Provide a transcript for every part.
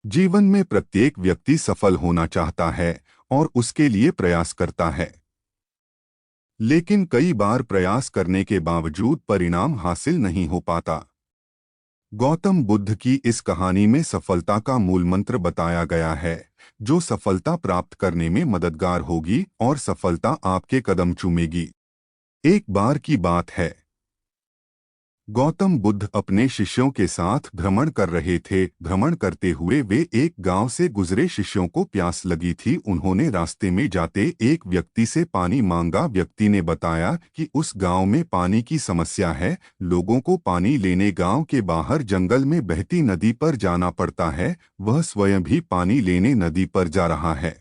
जीवन में प्रत्येक व्यक्ति सफल होना चाहता है और उसके लिए प्रयास करता है। लेकिन कई बार प्रयास करने के बावजूद परिणाम हासिल नहीं हो पाता। गौतम बुद्ध की इस कहानी में सफलता का मूल मंत्र बताया गया है, जो सफलता प्राप्त करने में मददगार होगी और सफलता आपके कदम चूमेगी। एक बार की बात है, गौतम बुद्ध अपने शिष्यों के साथ भ्रमण कर रहे थे। भ्रमण करते हुए वे एक गांव से गुजरे। शिष्यों को प्यास लगी थी। उन्होंने रास्ते में जाते एक व्यक्ति से पानी मांगा। व्यक्ति ने बताया कि उस गांव में पानी की समस्या है। लोगों को पानी लेने गांव के बाहर जंगल में बहती नदी पर जाना पड़ता है। वह स्वयं भी पानी लेने नदी पर जा रहा है।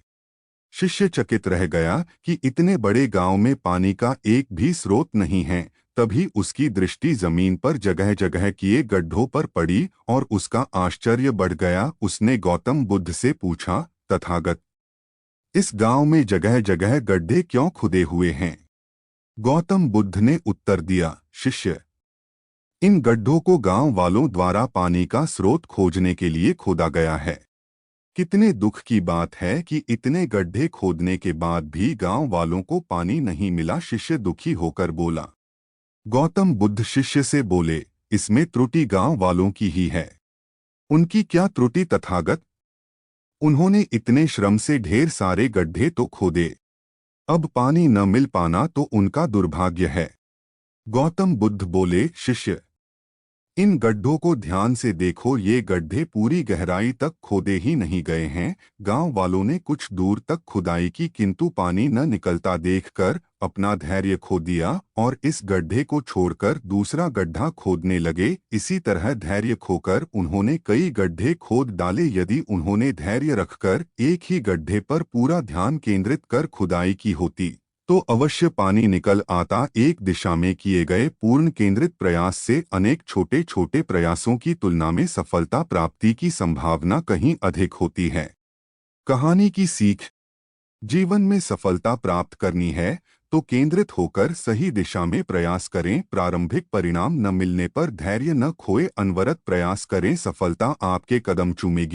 शिष्य चकित रह गया कि इतने बड़े गांव में पानी का एक भी स्रोत नहीं है। तभी उसकी दृष्टि जमीन पर जगह जगह किए गड्ढों पर पड़ी और उसका आश्चर्य बढ़ गया। उसने गौतम बुद्ध से पूछा, तथागत, इस गांव में जगह जगह गड्ढे क्यों खुदे हुए हैं? गौतम बुद्ध ने उत्तर दिया, शिष्य, इन गड्ढों को गांव वालों द्वारा पानी का स्रोत खोजने के लिए खोदा गया है। कितने दुख की बात है कि इतने गड्ढे खोदने के बाद भी गांव वालों को पानी नहीं मिला। शिष्य दुखी होकर बोला। गौतम बुद्ध शिष्य से बोले, इसमें त्रुटि गांव वालों की ही है। उनकी क्या त्रुटि तथागत? उन्होंने इतने श्रम से ढेर सारे गड्ढे तो खोदे, अब पानी न मिल पाना तो उनका दुर्भाग्य है। गौतम बुद्ध बोले, शिष्य, इन गड्ढों को ध्यान से देखो। ये गड्ढे पूरी गहराई तक खोदे ही नहीं गए हैं। गांव वालों ने कुछ दूर तक खुदाई की, किंतु पानी न निकलता देखकर अपना धैर्य खो दिया और इस गड्ढे को छोड़कर दूसरा गड्ढा खोदने लगे। इसी तरह धैर्य खोकर उन्होंने कई गड्ढे खोद डाले। यदि उन्होंने धैर्य रखकर एक ही गड्ढे पर पूरा ध्यान केंद्रित कर खुदाई की होती तो अवश्य पानी निकल आता। एक दिशा में किए गए पूर्ण केंद्रित प्रयास से अनेक छोटे छोटे प्रयासों की तुलना में सफलता प्राप्ति की संभावना कहीं अधिक होती है। कहानी की सीख, जीवन में सफलता प्राप्त करनी है तो केंद्रित होकर सही दिशा में प्रयास करें। प्रारंभिक परिणाम न मिलने पर धैर्य न खोए, अनवरत प्रयास करें। सफलता आपके कदम चूमेगी।